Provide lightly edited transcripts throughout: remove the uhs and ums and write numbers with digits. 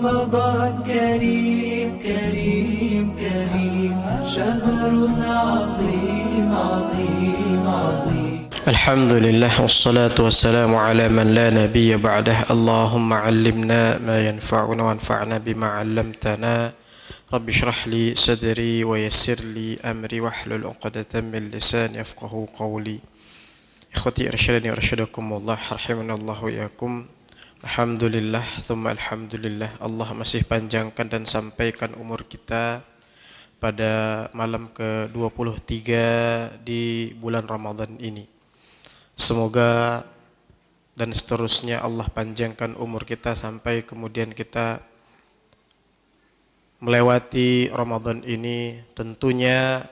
رمضان كريم كريم كريم شهر عظيم عظيم عظيم. الحمد لله والصلاة والسلام على من لا نبي بعده. اللهم علمنا ما ينفعنا وانفعنا بما علمتنا. رب اشرح لي صدري ويسر لي أمري واحلل عقدة من لساني يفقهوا قولي. إخوتي أرشدني وأرشدكم الله رحمنا الله وإياكم. Alhamdulillah, thumma alhamdulillah, Allah masih panjangkan dan sampaikan umur kita pada malam ke-23 di bulan Ramadan ini. Semoga dan seterusnya Allah panjangkan umur kita sampai kemudian kita melewati Ramadan ini tentunya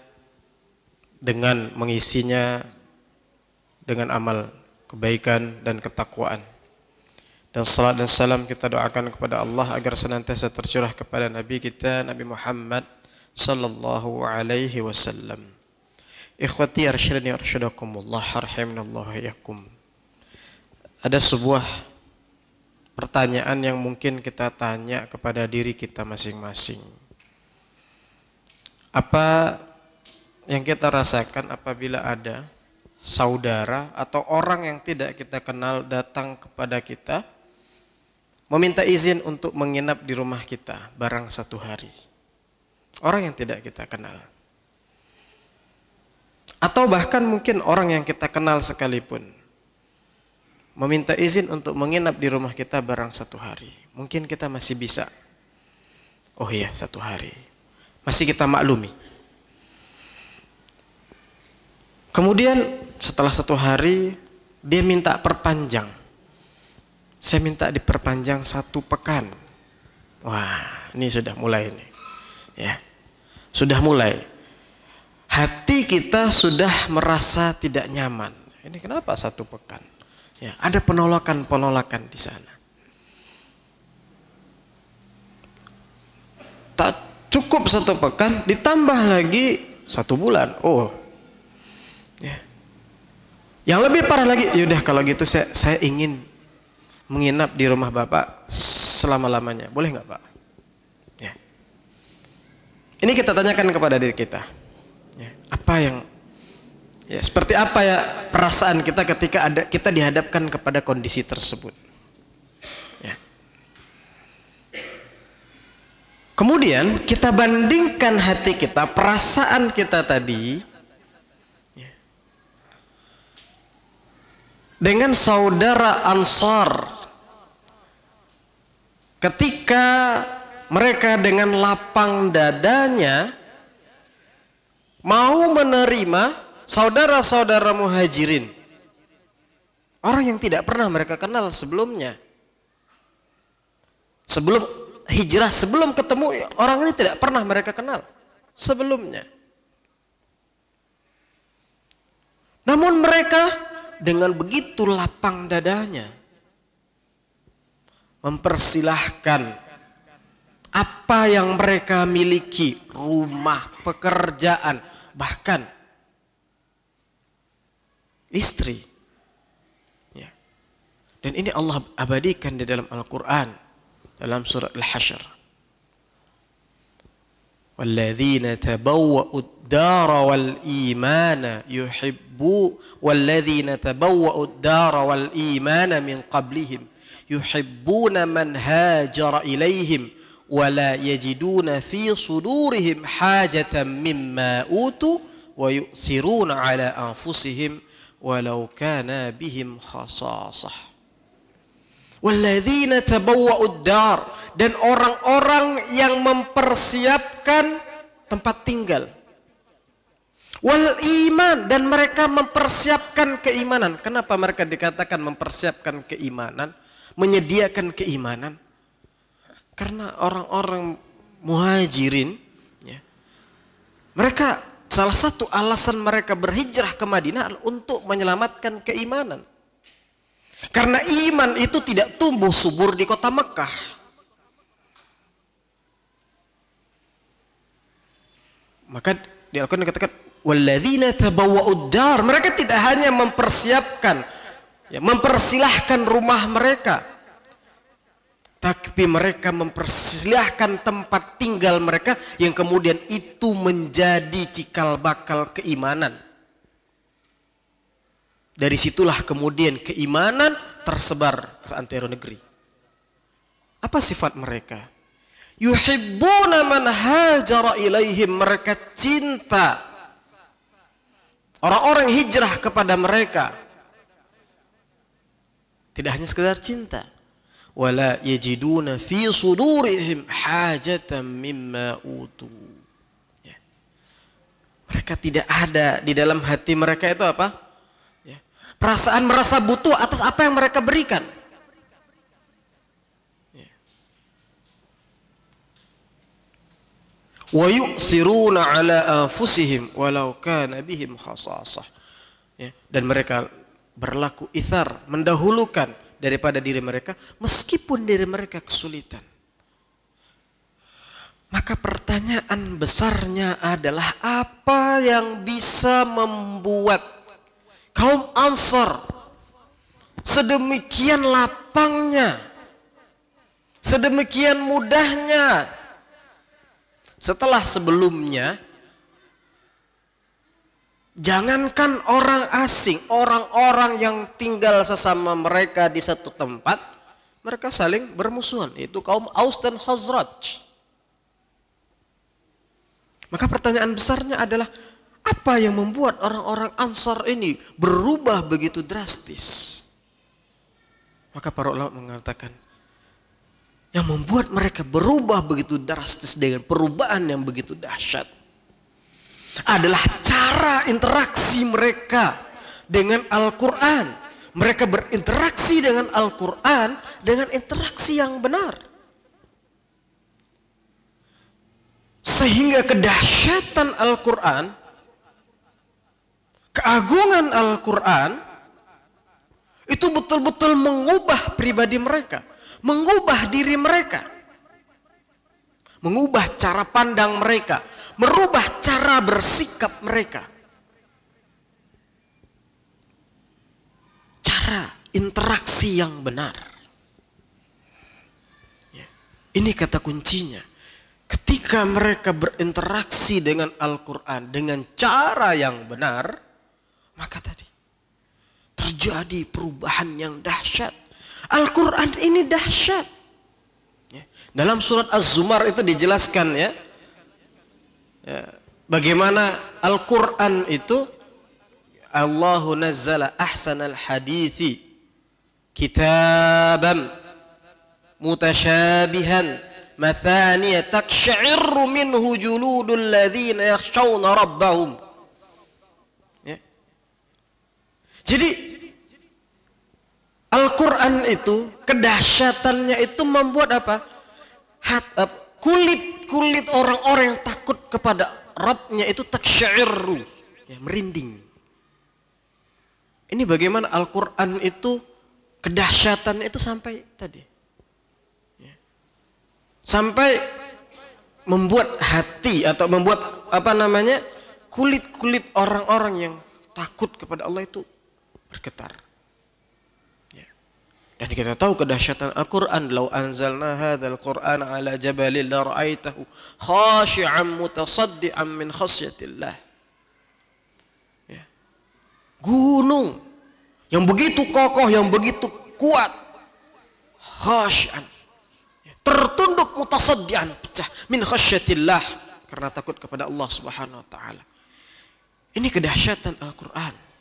dengan mengisinya dengan amal kebaikan dan ketakwaan. Dan salat dan salam kita doakan kepada Allah agar senantiasa tercurah kepada Nabi kita Nabi Muhammad sallallahu alaihi wasallam. Ikhwati arsyadani arsyadakumullah rahimanallahu iyyakum. Ada sebuah pertanyaan yang mungkin kita tanya kepada diri kita masing-masing. Apa yang kita rasakan apabila ada saudara atau orang yang tidak kita kenal datang kepada kita meminta izin untuk menginap di rumah kita barang satu hari. Orang yang tidak kita kenal. Atau bahkan mungkin orang yang kita kenal sekalipun meminta izin untuk menginap di rumah kita barang satu hari. Mungkin kita masih bisa. Oh iya, satu hari. Masih kita maklumi. Kemudian setelah satu hari dia minta perpanjang. Saya minta diperpanjang 1 pekan. Wah, ini sudah mulai nih. Ya. Sudah mulai. Hati kita sudah merasa tidak nyaman. Ini kenapa 1 pekan? Ya, ada penolakan-penolakan di sana. Tak cukup 1 pekan, ditambah lagi 1 bulan. Oh. Ya. Yang lebih parah lagi, yaudah kalau gitu saya ingin menginap di rumah Bapak selama-lamanya. Boleh nggak Pak? Ya. Ini kita tanyakan kepada diri kita. Ya. Seperti apa ya perasaan kita ketika kita dihadapkan kepada kondisi tersebut. Ya. Kemudian kita bandingkan hati kita, perasaan kita tadi dengan saudara Ansar ketika mereka dengan lapang dadanya mau menerima saudara-saudara muhajirin, orang yang tidak pernah mereka kenal sebelumnya. Sebelum hijrah, sebelum ketemu orang ini tidak pernah mereka kenal sebelumnya. Namun mereka dengan begitu lapang dadanya mempersilahkan apa yang mereka miliki, rumah, pekerjaan, bahkan istri. Ya. Dan ini Allah abadikan di dalam Al-Quran, dalam surah Al-Hasyr. Walladzina tabawwa'ud dara wal imana walladzina tabawwa'ud dara wal imana min qablihim yuhibbuna man hajara ilaihim wa la yajiduna fi sudurihim hajatan mimma utu wa yu'thiruna ala anfusihim walau kana bihim khasasah. Walladzina tabawwa'ud dar, dan orang-orang yang mempersiapkan tempat tinggal. Wal iman, dan mereka mempersiapkan keimanan. Kenapa mereka dikatakan mempersiapkan keimanan, menyediakan keimanan? Karena orang-orang muhajirin, ya, mereka salah satu alasan mereka berhijrah ke Madinah adalah untuk menyelamatkan keimanan. Karena iman itu tidak tumbuh subur di kota Mekah. Maka di Al-Quran dikatakan walladzina tabawwa'ud dar, mereka tidak hanya mempersiapkan, ya, mempersilahkan rumah mereka, Tapi mereka mempersilahkan tempat tinggal mereka yang kemudian itu menjadi cikal bakal keimanan. Dari situlah kemudian keimanan tersebar ke antero negeri. Apa sifat mereka? Yuhibbuna man hajara ilaihim. Mereka cinta orang-orang hijrah kepada mereka. Tidak hanya sekedar cinta. Wala yajiduna fi sudurihim hajatan mimma utu. Ya. Mereka tidak ada di dalam hati mereka itu apa? Ya. Perasaan merasa butuh atas apa yang mereka berikan. Ya. Wa yu'thiruna ala anfusihim walau kana bihim khasasah. Ya. Dan mereka berlaku ithar, mendahulukan daripada diri mereka, meskipun diri mereka kesulitan. Maka pertanyaan besarnya adalah apa yang bisa membuat kaum Ansar sedemikian lapangnya, sedemikian mudahnya, setelah sebelumnya jangankan orang asing, orang-orang yang tinggal sesama mereka di satu tempat, mereka saling bermusuhan, yaitu kaum Aus dan Khazraj. Maka pertanyaan besarnya adalah, apa yang membuat orang-orang Ansar ini berubah begitu drastis? Maka para ulama mengatakan, yang membuat mereka berubah begitu drastis dengan perubahan yang begitu dahsyat adalah cara interaksi mereka dengan Al-Quran. Mereka berinteraksi dengan Al-Quran dengan interaksi yang benar. Sehingga kedahsyatan Al-Quran, keagungan Al-Quran, itu betul-betul mengubah pribadi mereka, mengubah diri mereka, mengubah cara pandang mereka, merubah cara bersikap mereka. Cara interaksi yang benar. Ya. Ini kata kuncinya. Ketika mereka berinteraksi dengan Al-Quran dengan cara yang benar, maka tadi terjadi perubahan yang dahsyat. Al-Quran ini dahsyat. Ya. Dalam surat Az-Zumar itu dijelaskan ya, bagaimana Al-Quran itu Allahu nazzala ahsanal hadithi kitaban mutasyabihan mathaniya taksya'irru minhu juludul ladzina yakhshawna rabbahum. Ya. Jadi Al-Quran itu kedahsyatannya itu membuat apa? Kulit orang-orang yang takut kepada Rabbnya itu taksya'irru, ya, merinding. Ini bagaimana Al-Quran itu kedahsyatannya itu sampai tadi, ya, sampai membuat hati atau membuat apa namanya kulit orang-orang yang takut kepada Allah itu bergetar. Dan kita tahu kedahsyatan Al-Quran. Lau anzalna hadzal Qur'ana ala jabalin la ra'aitahu khashi'an mutasaddian min khasyatillah. Ya. Gunung yang begitu kokoh, yang begitu kuat, khashi'an, tertunduk mutasaddian, pecah min khasyatillah, karena takut kepada Allah Subhanahu wa taala. Ini kedahsyatan Al-Quran.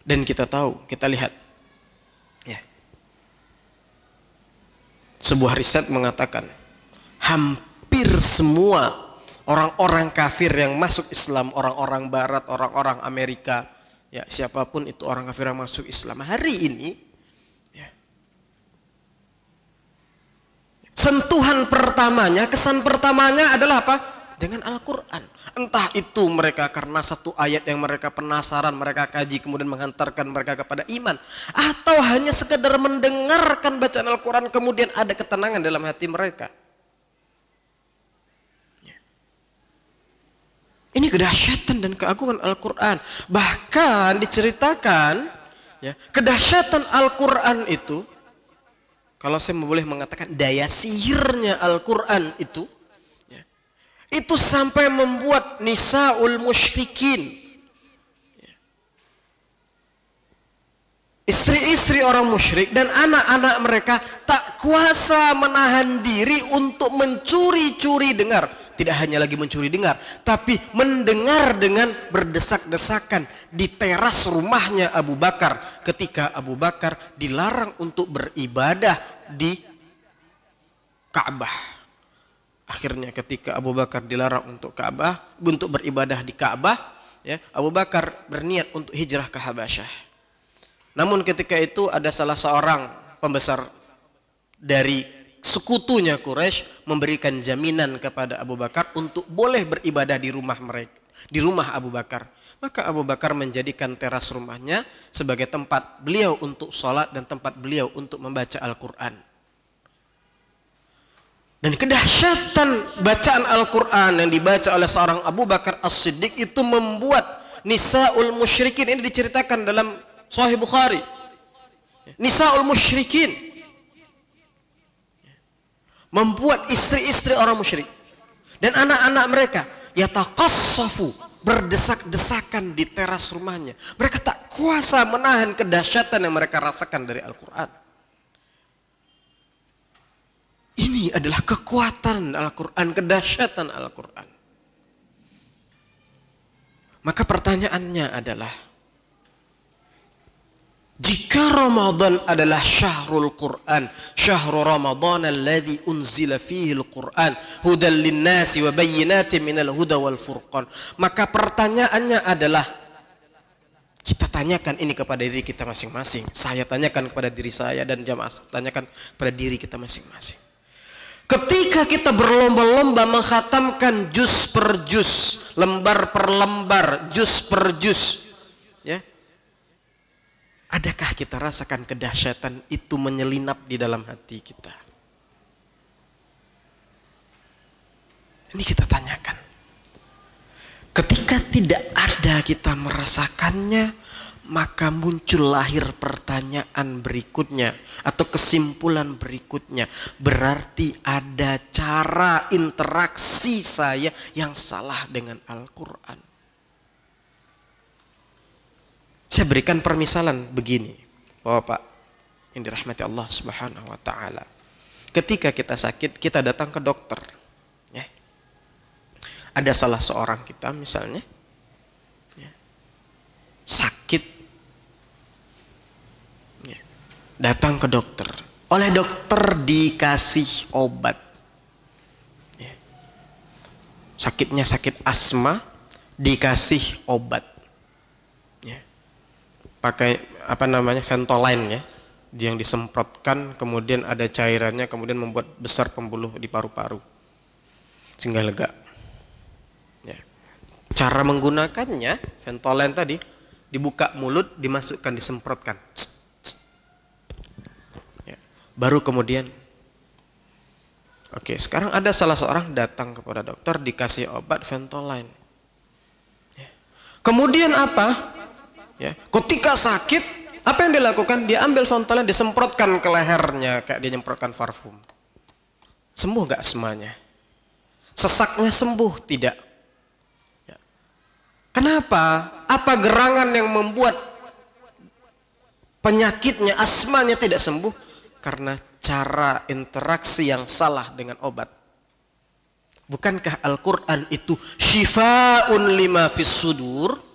Dan kita tahu, kita lihat ya, sebuah riset mengatakan hampir semua orang-orang kafir yang masuk Islam, orang-orang Barat, orang-orang Amerika, ya siapapun itu orang kafir yang masuk Islam hari ini, ya, sentuhan pertamanya, kesan pertamanya adalah apa? Dengan Al-Quran. Entah itu mereka karena satu ayat yang mereka penasaran, mereka kaji kemudian menghantarkan mereka kepada iman, atau hanya sekedar mendengarkan bacaan Al-Quran kemudian ada ketenangan dalam hati mereka. Ini kedahsyatan dan keagungan Al-Quran. Bahkan diceritakan ya, kedahsyatan Al-Quran itu, kalau saya boleh mengatakan daya sihirnya Al-Quran itu, ya, itu sampai membuat nisaul musyrikin, ya, istri-istri orang musyrik dan anak-anak mereka tak kuasa menahan diri untuk mencuri-curi dengar. Tidak hanya lagi mencuri dengar, tapi mendengar dengan berdesak-desakan di teras rumahnya Abu Bakar ketika Abu Bakar dilarang untuk beribadah di Ka'bah. Akhirnya ketika Abu Bakar dilarang untuk beribadah di Ka'bah, ya, Abu Bakar berniat untuk hijrah ke Habasyah. Namun ketika itu ada salah seorang pembesar dari sekutunya Quraisy memberikan jaminan kepada Abu Bakar untuk boleh beribadah di rumah mereka, di rumah Abu Bakar. Maka Abu Bakar menjadikan teras rumahnya sebagai tempat beliau untuk sholat dan tempat beliau untuk membaca Al-Quran. Dan kedahsyatan bacaan Al-Quran yang dibaca oleh seorang Abu Bakar As-Siddiq itu membuat nisaul musyrikin, ini diceritakan dalam Sahih Bukhari, nisaul musyrikin, membuat istri-istri orang musyrik dan anak-anak mereka yataqassafu, berdesak-desakan di teras rumahnya. Mereka tak kuasa menahan kedahsyatan yang mereka rasakan dari Al-Quran. Ini adalah kekuatan Al-Quran, kedahsyatan Al-Quran. Maka pertanyaannya adalah, jika Ramadan adalah syahrul Quran, syahrul Ramadan alladzi unzila fihi al-Quran hudan linnasi wa bayyinatin minal huda wal furqan, maka pertanyaannya adalah, kita tanyakan ini kepada diri kita masing-masing. Saya tanyakan kepada diri saya dan jamaah tanyakan kepada diri kita masing-masing. Ketika kita berlomba-lomba menghatamkan juz per juz, lembar per lembar, juz per juz, ya, adakah kita rasakan kedahsyatan itu menyelinap di dalam hati kita? Ini kita tanyakan. Ketika tidak ada kita merasakannya, maka muncul lahir pertanyaan berikutnya atau kesimpulan berikutnya. Berarti ada cara interaksi saya yang salah dengan Al-Quran. Saya berikan permisalan begini, Bapak yang dirahmati Allah Subhanahu wa taala. Ketika kita sakit, kita datang ke dokter, ya. Ada salah seorang kita misalnya, ya, sakit, ya, datang ke dokter. Oleh dokter dikasih obat, ya. Sakitnya sakit asma, dikasih obat, pakai Ventolin, ya, yang disemprotkan, kemudian ada cairannya, kemudian membuat besar pembuluh di paru-paru sehingga lega, ya. Cara menggunakannya, Ventolin tadi dibuka mulut, dimasukkan, disemprotkan, ya. Baru kemudian, oke, sekarang ada salah seorang datang kepada dokter dikasih obat Ventolin, ya. Kemudian apa? Ya, ketika sakit, apa yang dilakukan? Dia ambil Ventolin, disemprotkan ke lehernya, kayak dia nyemprotkan parfum. Sembuh nggak asmanya? Sesaknya sembuh? Tidak. Ya. Kenapa? Apa gerangan yang membuat penyakitnya, asmanya tidak sembuh? Karena cara interaksi yang salah dengan obat. Bukankah Al-Quran itu syifa'un lima fis sudur?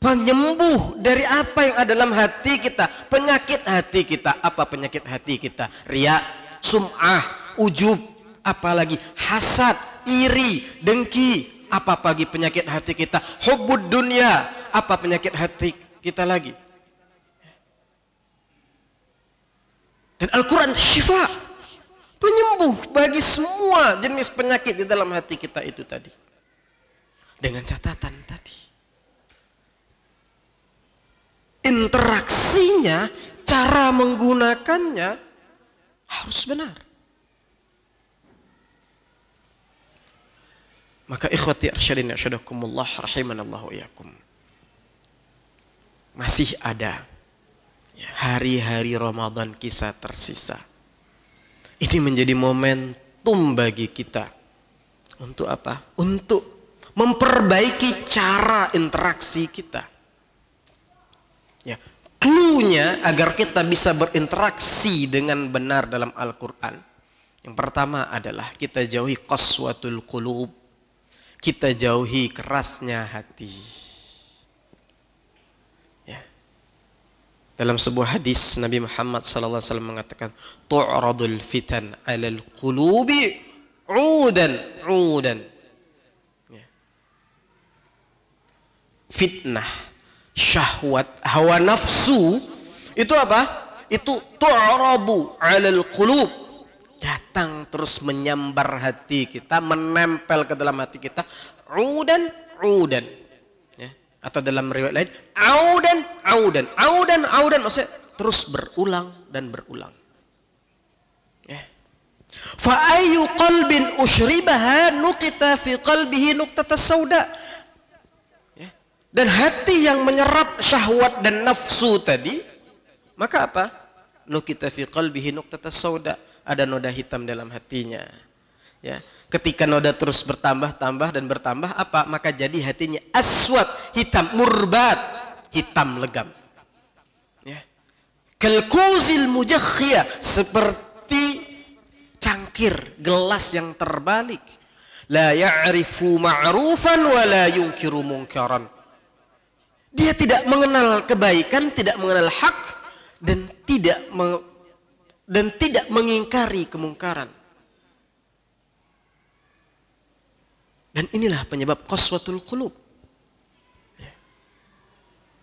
Penyembuh dari apa yang ada dalam hati kita, penyakit hati kita. Apa penyakit hati kita? Riya, sum'ah, ujub, apalagi hasad, iri, dengki. Apa lagi penyakit hati kita? Hubbud dunya. Apa penyakit hati kita lagi? Dan Al-Quran syifa, penyembuh bagi semua jenis penyakit di dalam hati kita itu tadi. Dengan catatan tadi, interaksinya, cara menggunakannya harus benar. Maka ikhwati arsyadin arsyadakumullah rahimanallahu iyakum, masih ada hari-hari Ramadan kisah tersisa. Ini menjadi momentum bagi kita. Untuk apa? Untuk memperbaiki cara interaksi kita. Ya, clue-nya agar kita bisa berinteraksi dengan benar dalam Al-Quran. Yang pertama adalah kita jauhi qaswatul qulub. Kita jauhi kerasnya hati. Ya. Dalam sebuah hadis Nabi Muhammad SAW mengatakan, tu'radul fitan 'alal qulubi 'udan. Ya. Fitnah, syahwat, hawa nafsu itu apa? Itu tu'radu 'alal qulub. Datang terus menyambar hati kita, menempel ke dalam hati kita, 'udan. Ya. Atau dalam riwayat lain, 'audan, maksudnya terus berulang dan berulang. Ya. Fa ayyu qalbin ushribaha nuqita fi qalbihi nuqtatas sauda. Ya. Dan hati yang menyerap syahwat dan nafsu tadi, maka apa? Nuqita fi qalbihi nuqtatas sauda. Ada noda hitam dalam hatinya. Ya. Ketika noda terus bertambah dan bertambah, apa? Maka jadi hatinya aswad, hitam, murbat, hitam legam. Ya. Kalkuzil mujakhiyah, seperti cangkir gelas yang terbalik. La ya'rifu ma'rufan wa la yunkiru munkaran. Dia tidak mengenal kebaikan, tidak mengenal hak, dan tidak mengingkari kemungkaran. Dan inilah penyebab qaswatul qulub.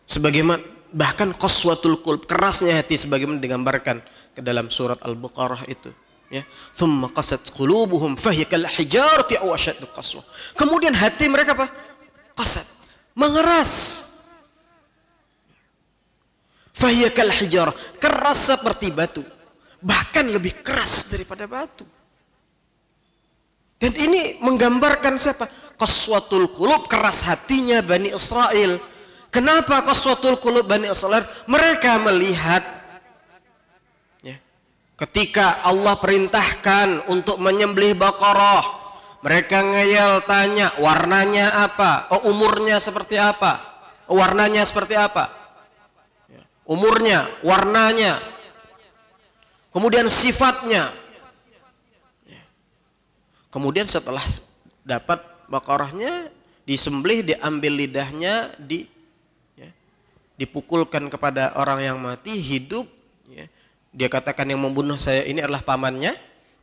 Sebagaimana bahkan qaswatul qulub, kerasnya hati, sebagaimana digambarkan ke dalam surat Al-Baqarah itu. Ya, thumma qasat qulubuhum fahiya kal hijarati aw ashaddu qaswa. Kemudian hati mereka apa? Qasat, mengeras. Fahiya kal hijarah, keras seperti batu. Bahkan lebih keras daripada batu. Dan ini menggambarkan siapa? Qaswatul qulub, keras hatinya Bani Israel. Kenapa qaswatul qulub Bani Israel? Mereka melihat ya, ketika Allah perintahkan untuk menyembelih Baqarah, mereka ngeyel tanya, warnanya apa? Oh, umurnya seperti apa? Warnanya seperti apa? Umurnya, warnanya, kemudian sifatnya. Kemudian setelah dapat Baqarahnya, disembelih, diambil lidahnya, dipukulkan kepada orang yang mati, hidup. Ya. Dia katakan yang membunuh saya ini adalah pamannya.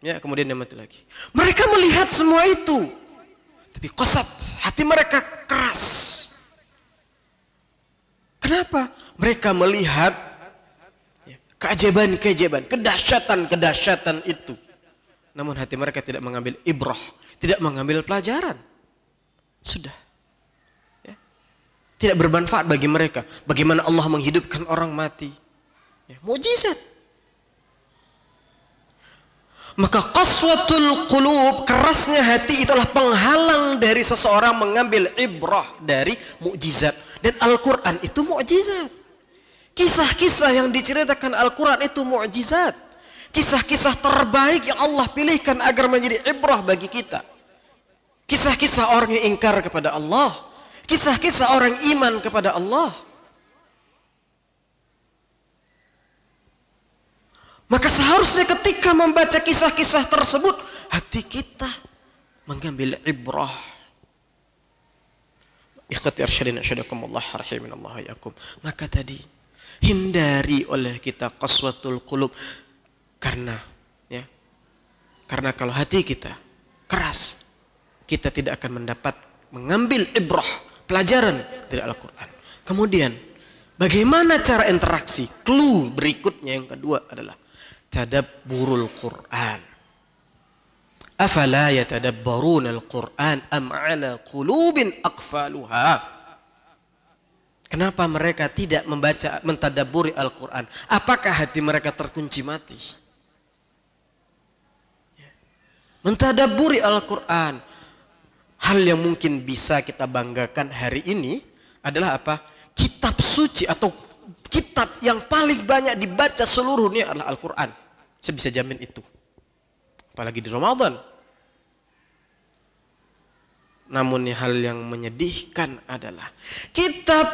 Ya, kemudian dia mati lagi. Mereka melihat semua itu, tapi qasat, hati mereka keras. Kenapa? Mereka melihat keajaiban-keajaiban, kedahsyatan-kedahsyatan itu. Namun hati mereka tidak mengambil ibrah, tidak mengambil pelajaran. Sudah. Ya. Tidak bermanfaat bagi mereka. Bagaimana Allah menghidupkan orang mati. Ya, mukjizat. Maka qaswatul qulub, kerasnya hati, itulah penghalang dari seseorang mengambil ibrah dari mukjizat. Dan Al-Quran itu mukjizat. Kisah-kisah yang diceritakan Al-Quran itu mukjizat. Kisah-kisah terbaik yang Allah pilihkan agar menjadi ibrah bagi kita. Kisah-kisah orang yang ingkar kepada Allah. Kisah-kisah orang iman kepada Allah. Maka seharusnya ketika membaca kisah-kisah tersebut, hati kita mengambil ibrah. Ikhwati arsyadin asyadakumullah rahiminallah yakum. Maka tadi hindari oleh kita qaswatul qulub. Karena kalau hati kita keras, kita tidak akan mengambil ibrah, pelajaran dari Al-Quran. Kemudian bagaimana cara interaksi? Clue berikutnya yang kedua adalah tadabburul Quran. Afala yatadabbaruna al-Quran am ala qulubin aqfaluha. Kenapa mereka tidak mentadabburi Al-Quran? Apakah hati mereka terkunci mati? Mentadabburi Al-Quran. Hal yang mungkin bisa kita banggakan hari ini adalah apa? Kitab suci atau kitab yang paling banyak dibaca seluruhnya adalah Al-Quran. Saya bisa jamin itu. Apalagi di Ramadan. Namun hal yang menyedihkan adalah kitab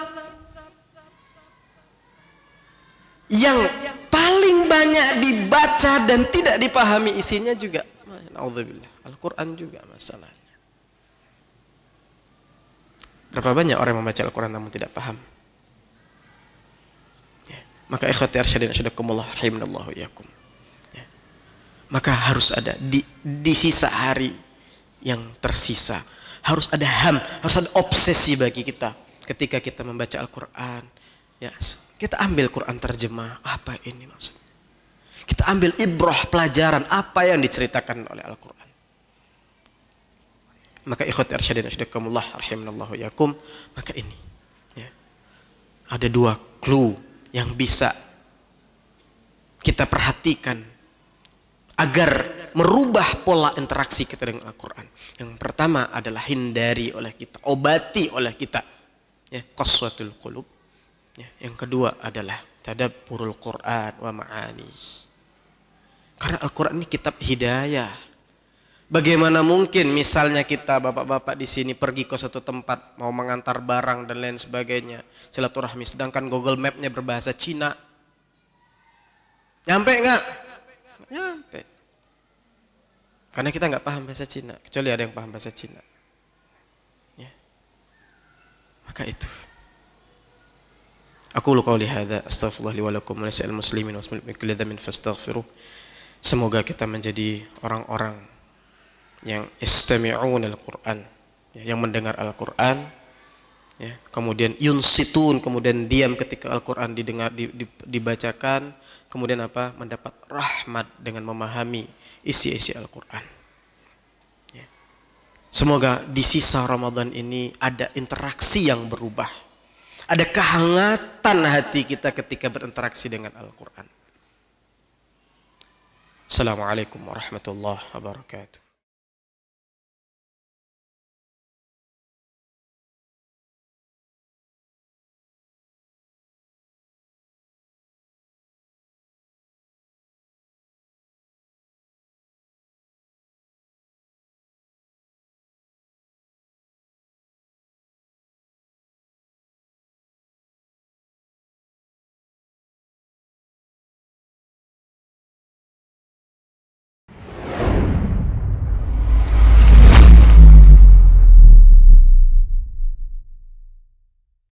yang paling banyak dibaca dan tidak dipahami isinya juga, naudzubillah, Al-Quran juga masalahnya. Berapa banyak orang yang membaca Al-Quran namun tidak paham? Ya. Maka ikhwati arsyadin asyadakumullah rahimanallahu iyyakum. Ya. Maka harus ada di sisa hari yang tersisa, harus ada harus ada obsesi bagi kita ketika kita membaca Al-Quran. Ya, kita ambil Quran terjemah, apa ini maksudnya? Kita ambil ibrah, pelajaran apa yang diceritakan oleh Al-Quran. Maka ikhwati arsyadin asyadakumullah rahimanallahu iyyakum, maka ini ya, ada 2 clue yang bisa kita perhatikan agar merubah pola interaksi kita dengan Al-Quran. Yang pertama adalah hindari oleh kita, obati oleh kita, ya, qaswatul qulub. Ya, yang kedua adalah tadabburul Quran wa ma'ani. Karena Al-Quran ini kitab hidayah. Bagaimana mungkin misalnya kita bapak-bapak di sini pergi ke suatu tempat mau mengantar barang dan lain sebagainya, silaturahmi, sedangkan Google Map-nya berbahasa Cina. Nyampe nggak? Nyampe. Karena kita nggak paham bahasa Cina, kecuali ada yang paham bahasa Cina. Ya. Maka itu. Aqulu qawli hadza astaghfirullah li wa lakum wa lisa'il muslimin wa min kulli dhanbin fastaghfiruh. Semoga kita menjadi orang-orang yang istami'un al-Qur'an, ya, yang mendengar Al-Qur'an, ya, kemudian yunsitun, kemudian diam ketika Al-Qur'an didengar, dibacakan, kemudian apa? Mendapat rahmat dengan memahami isi-isi Al-Qur'an. Ya. Semoga di sisa Ramadan ini ada interaksi yang berubah. Ada kehangatan hati kita ketika berinteraksi dengan Al-Quran. Assalamualaikum warahmatullahi wabarakatuh.